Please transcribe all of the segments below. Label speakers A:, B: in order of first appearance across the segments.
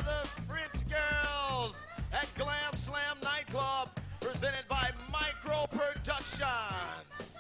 A: the Fritz Girls at Glam Slam Nightclub, presented by Micro Productions.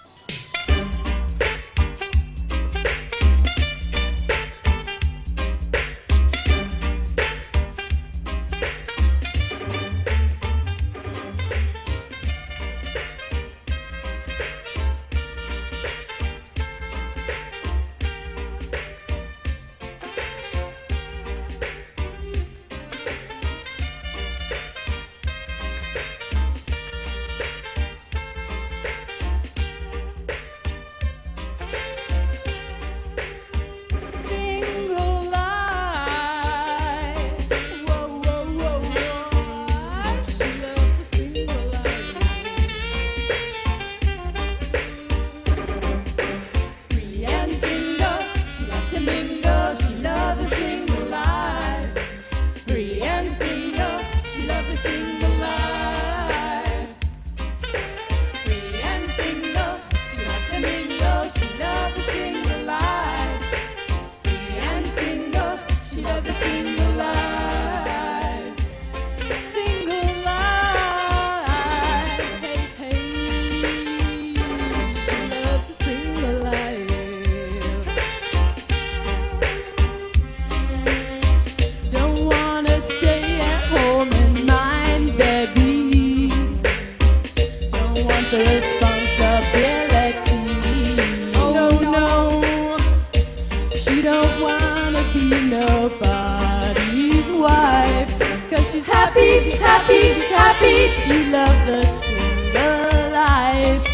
B: She's happy, she's happy, she's happy. She loves the single life.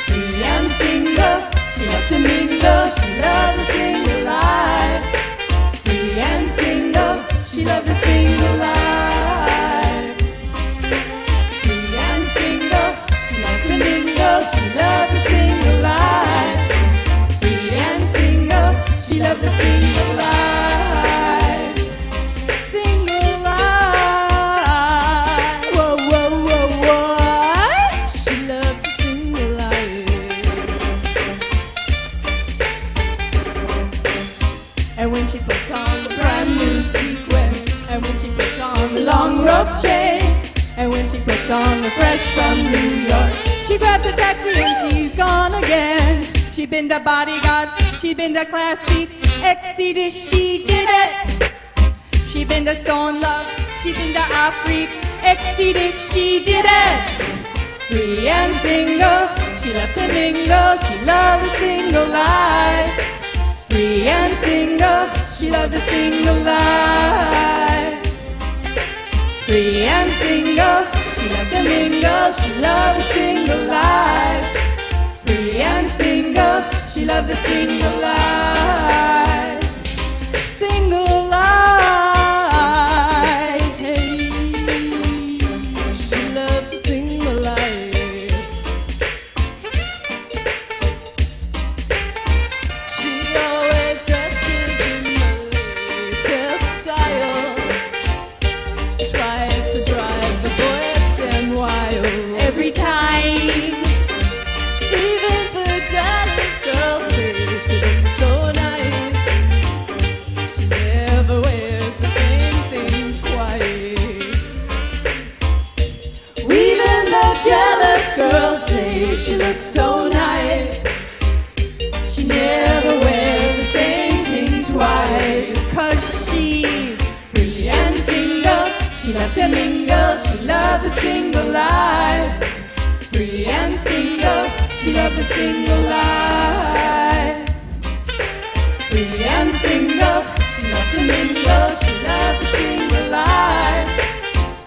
B: Free and single, she loves to mingle. She loves the single life. Free and single, she loves the single life. Free and single, she loves to mingle. She loves the single life. Free and single, she loves the single life. And when she puts on the brand new sequin, and when she puts on the long rope chain, and when she puts on the fresh from New York, she grabs a taxi and she's gone again. She been the bodyguard, she been the classy exceeded, she did it. She been the stone love, she been the Afrik exceeded, she did it. Free and single, she loved to mingle, she loved the single life. Free and single, she loved the single life. Free and single, she loved to mingle, she loved the single life. Free and single, she loved the single life. Single life, hey, she loves the single life. She always dresses in the latest styles, tries to drive the boys damn wild every time. Even the jealous girls say she looks so nice. She never wears the same thing twice. Even the jealous girls say she looks so nice. She never wears the same thing twice. 'Cause she's free and single, she loved to mingle, she loved the single life. Free and single, she loved the single life. Free and single, she loved to mingle, she loved the single life.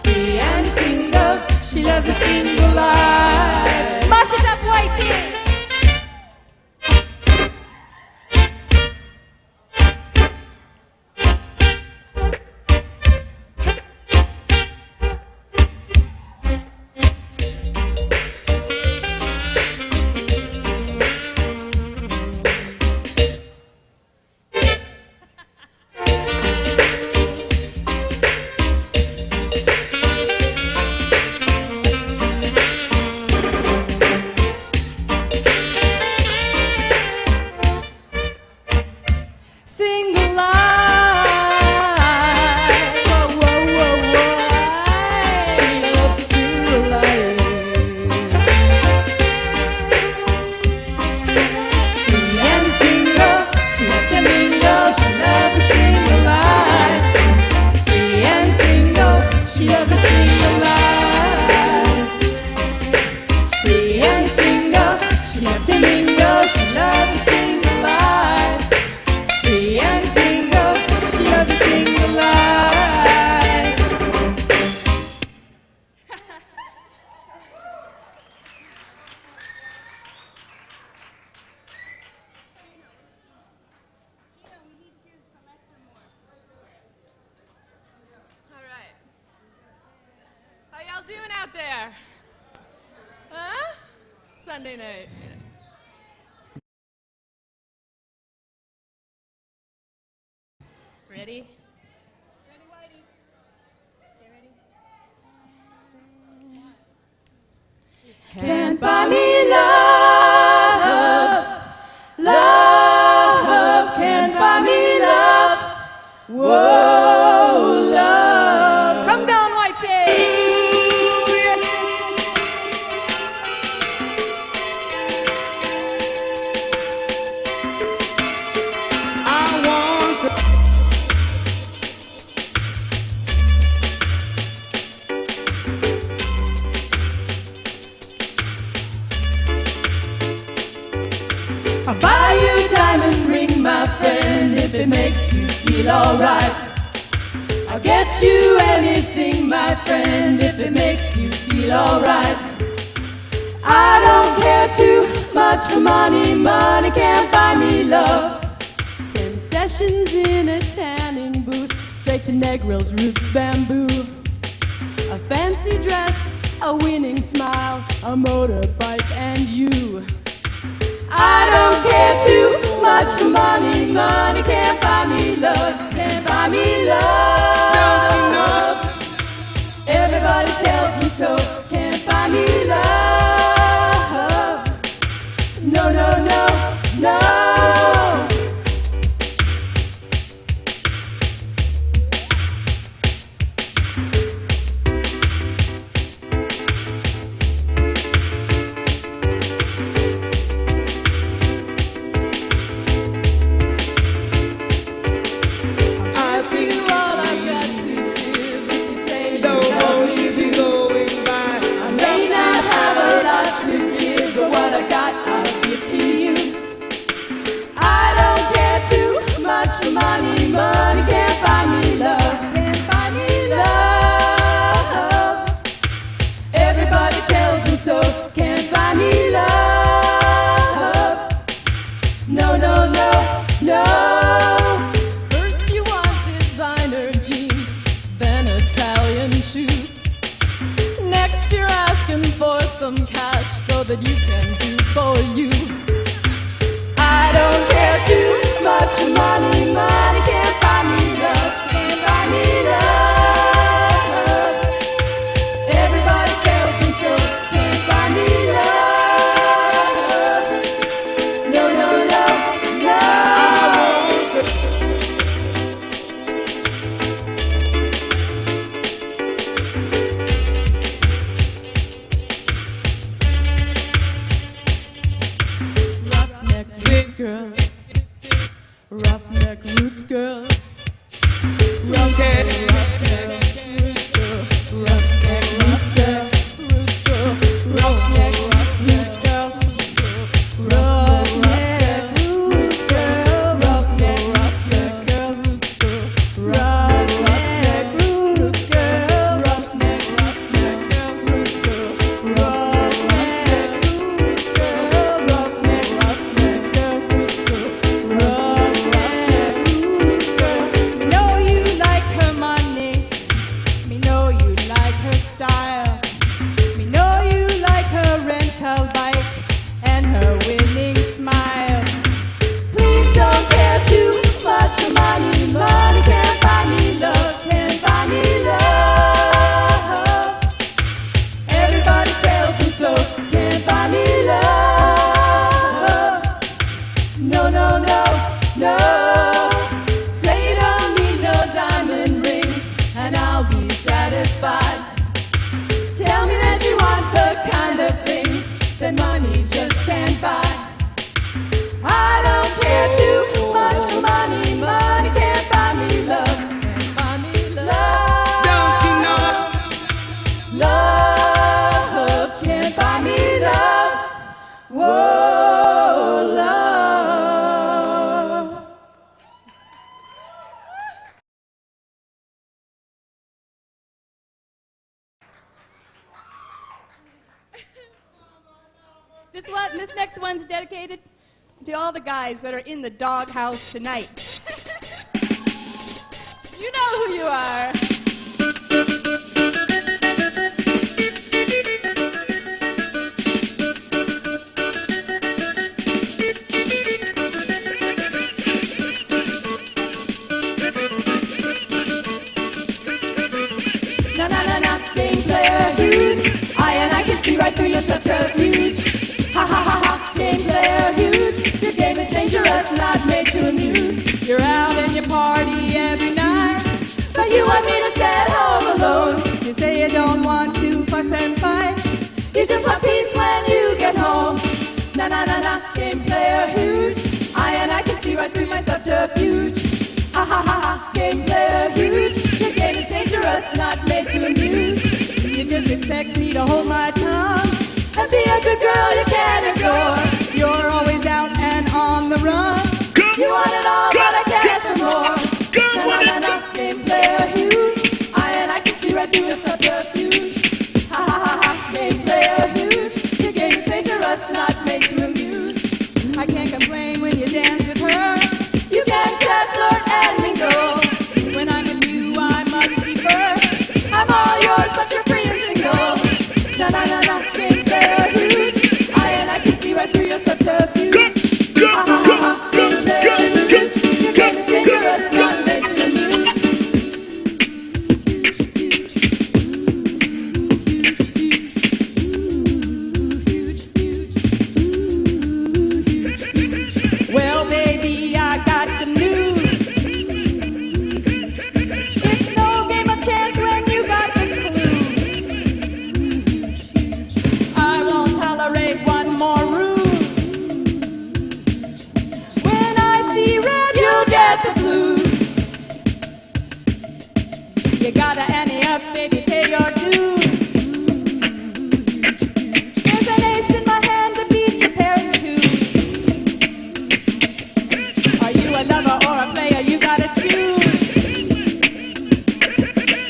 B: Free and single, she loved the single life. Mash it up, Whitey! out there? Huh? Sunday night. Ready? Ready, Whitey? Okay, ready? Can't buy me love, love, can't buy me love, whoa, love. Come down, Whitey. I'll buy you a diamond ring, my friend, if it makes you feel alright. I'll get you anything, my friend, if it makes you feel alright. I don't care too much for money, money can't buy me love. 10 sessions in a tanning booth, straight to Negro's roots bamboo. A fancy dress, a winning smile, a motorbike and you. I don't care too much for money, money can't buy me love, can't buy me love. Everybody tells me so, can't buy me love. No, no, no, no. Money, money can't buy me love, can't buy me love. Everybody tells me so, can't buy me love. No, no, no, no. First you want designer jeans, then Italian shoes. Next you're asking for some cash so that you can do for you. I don't care too much for money, money can't buy me love, can't buy me love. Everybody tells me so, can't buy me love. No, no, no, no. Roughneck roots girl, roughneck roots girl, roughneck roots girl, roughneck roots girl, roughneck roots girl, roughneck roots girl, roughneck roots girl, roughneck roots girl, roughneck roots This next one's dedicated to all the guys that are in the doghouse tonight. You know who you are. Na na na na, game player huge. I can see right through your subterfuge. Ha ha ha ha, game player huge. Your game is dangerous, not made to amuse. You're out and you party every night, but you want me to stay at home alone. You say you don't want to fuss and fight, you just want peace when you get home. Na na na na, game player huge. I can see right through my subterfuge. Ha ha ha ha, game player huge. Your game is dangerous, not made to amuse. You just expect me to hold my tongue and be a good girl you can't ignore. You're always out and on the run. You want it all, but I can't ask for more. Na na na na, game player huge. I can see right through your subterfuge. Ha ha ha ha, game player huge. Your game is dangerous, not made to amuse. I can't complain when you dance with her. You can chat, flirt, and mingle. When I'm with you, I must defer. I'm all yours, but you're free and single. Na na na na, game player huge. I can see right through your subterfuge. Ha ha ha ha, game player huge. Your game is dangerous, not made to amuse. Well, baby, I got some news. It's no game of chance when you got the clue. I won't tolerate one more ruse. When I see red, you'll get the blues. You gotta ante up, baby, pay your dues. There's an ace in my hand to beat your pair in two. Are you a lover or a player? You gotta choose.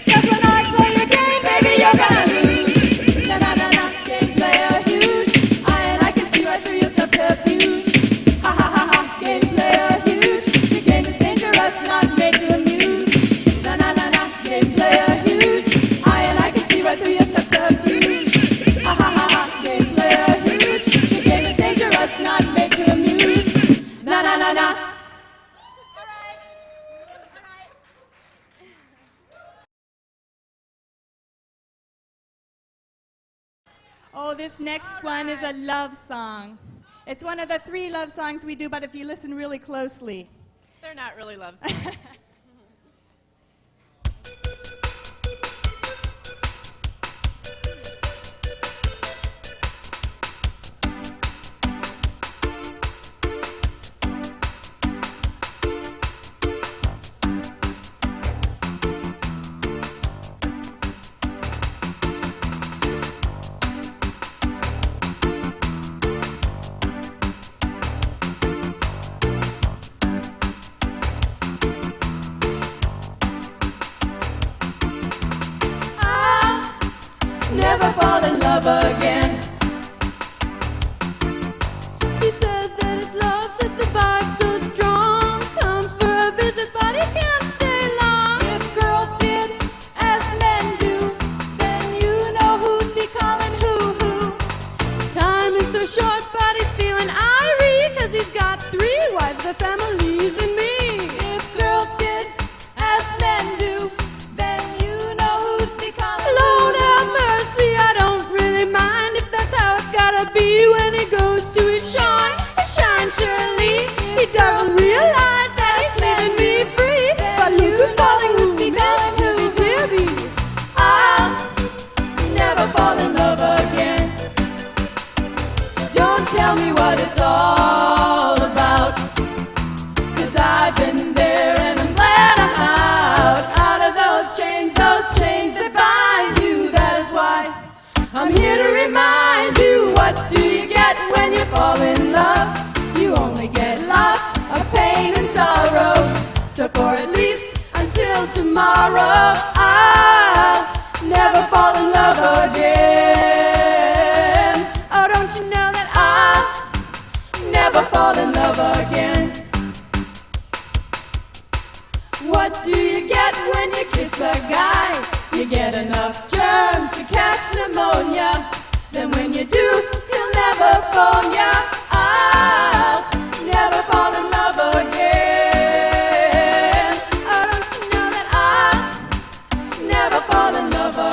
B: 'Cause when I play your game, baby, you're gonna lose. Na na na na, game player huge. I can see right through your subterfuge. Ha ha ha ha, game player huge. Your game is dangerous, not made to amuse. Na na na na, game player huge. I can see right through your subterfuge. Ha ha ha ha, game player huge. Your game is dangerous, not made to amuse. Na na na na. Oh, this next one is a love song. It's one of the 3 love songs we do, but if you listen really closely.
C: They're not really love songs.
B: Never fall in love again. He says that his love sets the vibe so strong. Comes for a visit, but he can't stay long. If girls did as men do, then you know who'd be calling who. Time is so short, but he's feeling irie, 'cause he's got 3 wives, the family's and me. If girls did as men do, then you know who'd be calling Lord have mercy, I don't really mind if that's how it's gotta be. When he goes to his shine, and shine surely, he doesn't realize that he's leaving me free. But look who's calling, who'd be calling to Debbie. I'll never fall in love again. Don't tell me what it's all about, 'cause I've been there and I'm glad I'm out of those chains that bind you. That is why I'm here to remind you, what do you get when you fall in love? You only get lots of pain and sorrow. So for at least until tomorrow, I'll never fall in love again. Oh, don't you know that I'll never fall in love again? What do you get when you kiss a guy? You get enough germs to catch pneumonia. Then when you do, he'll never phone ya. I'll never fall in love again. Oh, don't you know that I'll never fall in love again?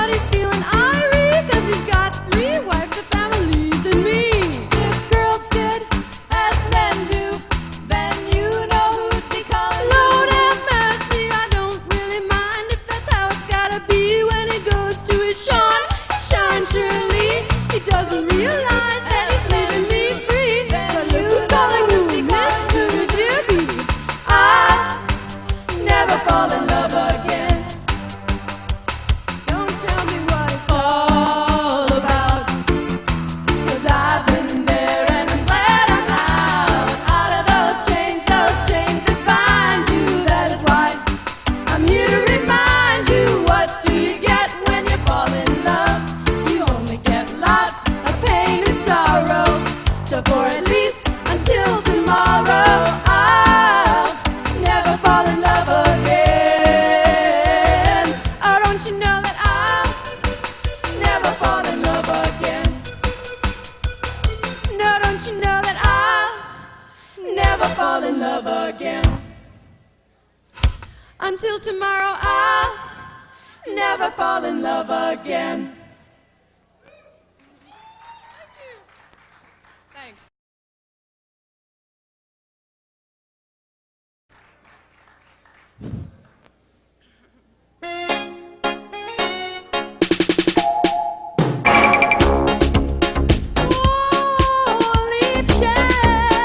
B: but he's feeling irie, 'cause he's got 3 wives, a families, and me. If girls did as men do, then you know who'd be calling. Lord have mercy, I don't really mind if that's how it's gotta be. When he goes to his shine, surely he doesn't realize that he's leaving me free. But who's calling who? Mr. Jibby. I never fall in love again. Don't tell me what it's all about, 'cause I've been there and I'm glad I'm out of those chains that bind you. That is why I'm here to remind you, what do you get when you fall in love? You only get lots of pain and sorrow. So for at least until tomorrow, I'll never fall in love again. Oh, don't you know that I'll never fall in love again? No, don't you know that I'll never fall in love again? Until tomorrow, I'll never fall in love again.
C: Thanks.
B: Liebchen,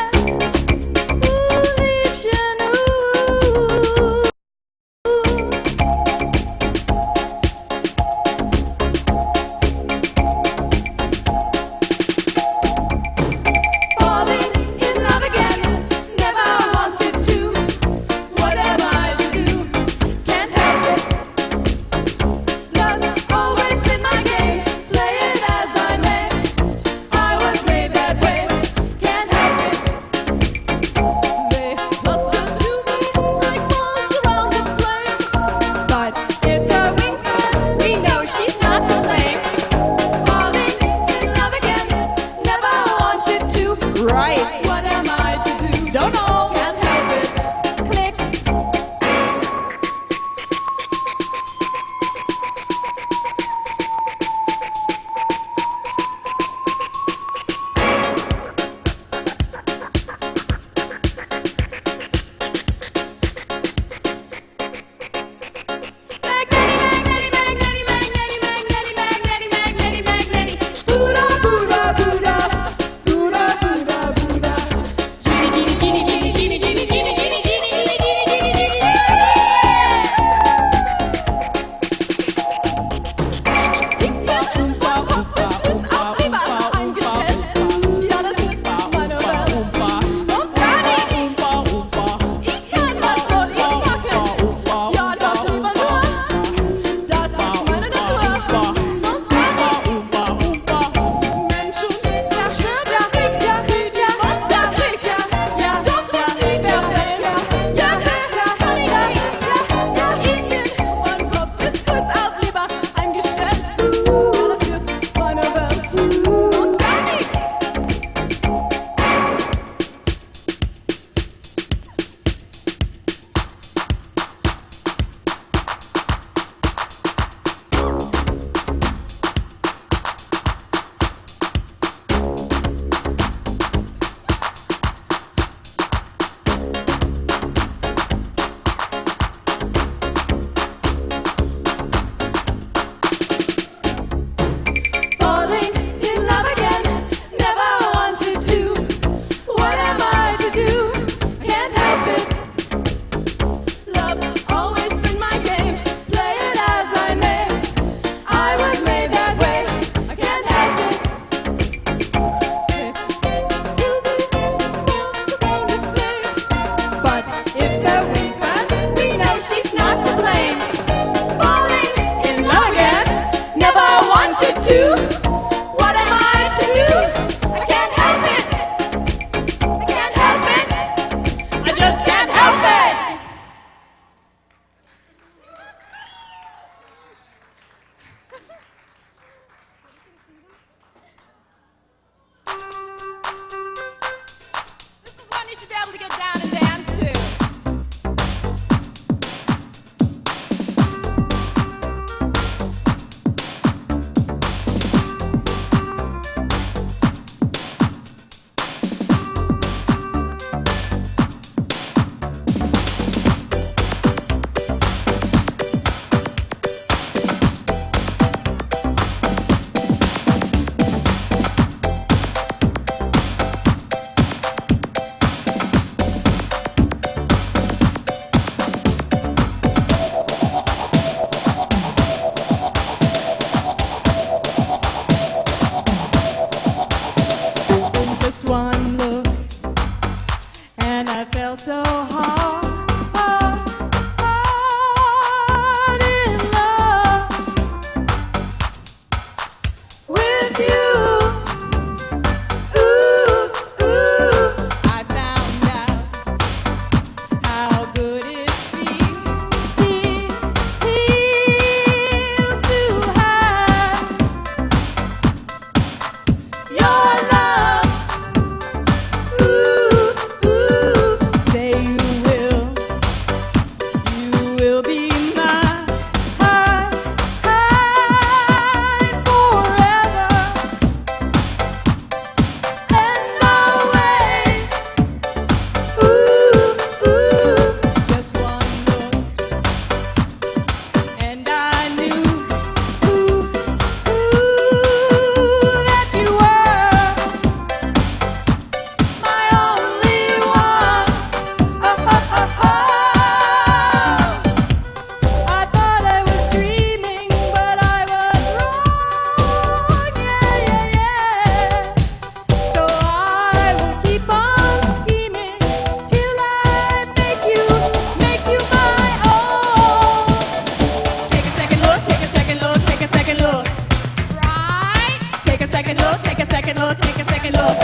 B: second look, take a second look.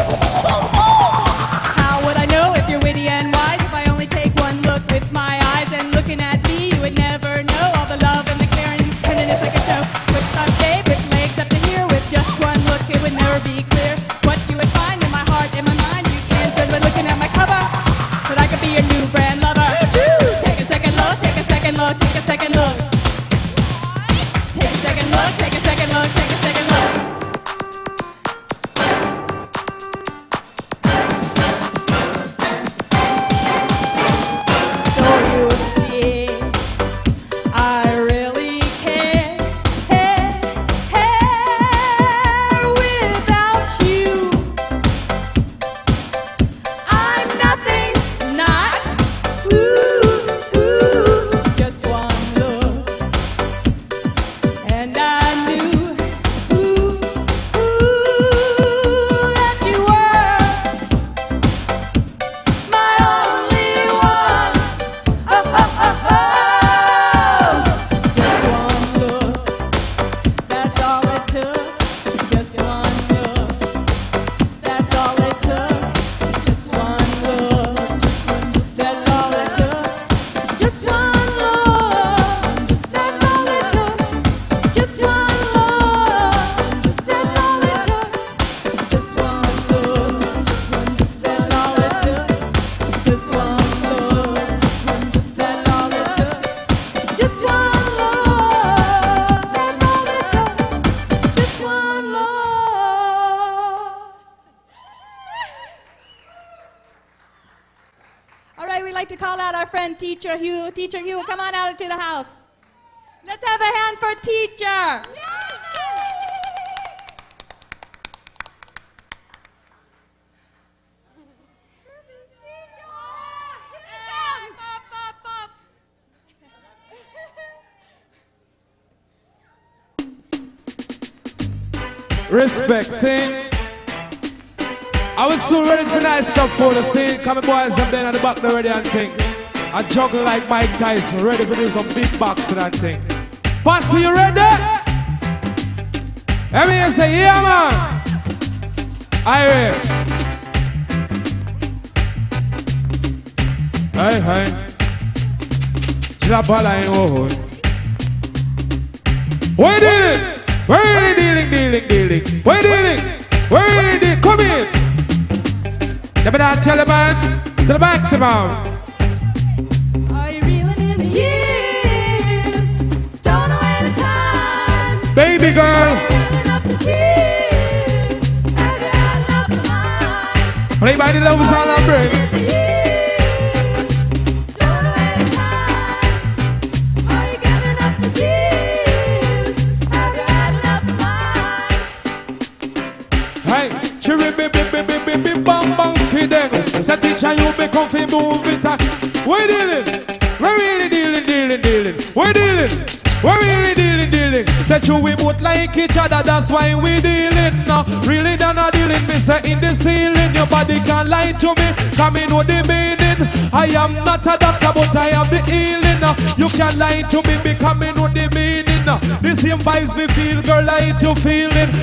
B: How would I know if you're witty and wise if I only take one look with my eyes? And looking at me, you would never know all the love and the care and tenderness I could show. With some shape, with legs up to here, with just one look, it would never be clear what you would find in my heart, in my mind. You can't judge by looking at my cover, but I could be your new brand lover. Take a second look, take a second look, take a second look. Take a second look, take a second look, take a second look. So you see, I really care without you. I'm nothing, not just one look, and I knew that you were my only one. Just one look, that's all it took. Just one look, that's all it took. Just one look, that's all it took. Just one look, that's all it took. Just one look, that's all it took. Just one look, that's all it took. Just one look, that's all it took. Just one look, that's all it took. Just one look. All right, we'd like to call out our friend Teacher Hugh. Teacher Hugh, come on out to the house. Let's have a hand for Teacher.
D: Respect, see? I was so ready for nice stuff for the scene. Come boys up there at the back, ready and thing. I juggle like Mike Tyson, ready for this some big boxing and thing. Pastor, you ready? Everyone say, yeah, man. I ready. Hey. Drop a line over. Where did it? Where dealing? Where dealing? Come in. You better tell the man to the maximum.
B: Are you reeling in the years? Stone away the time.
D: Baby girl.
B: Filling up the tears. Have you had enough of mine?
D: Play by the love song and break.
B: Stone away the time. Are you gathering up the tears? Have you had enough of mine?
D: Hey, chirry bang bang skideng. Say teacher you be comfy move it. We're dealing. We're really dealing. We're dealing. We're really dealing. Said you we both like each other, that's why we dealing. Now really they're not dealing. Me say in the ceiling, your body can't lie to me. Come in with the meaning. I am not a doctor, but I am the healing. You can't lie to me, be coming with the meaning. The same vibes me feel, girl, I to feeling.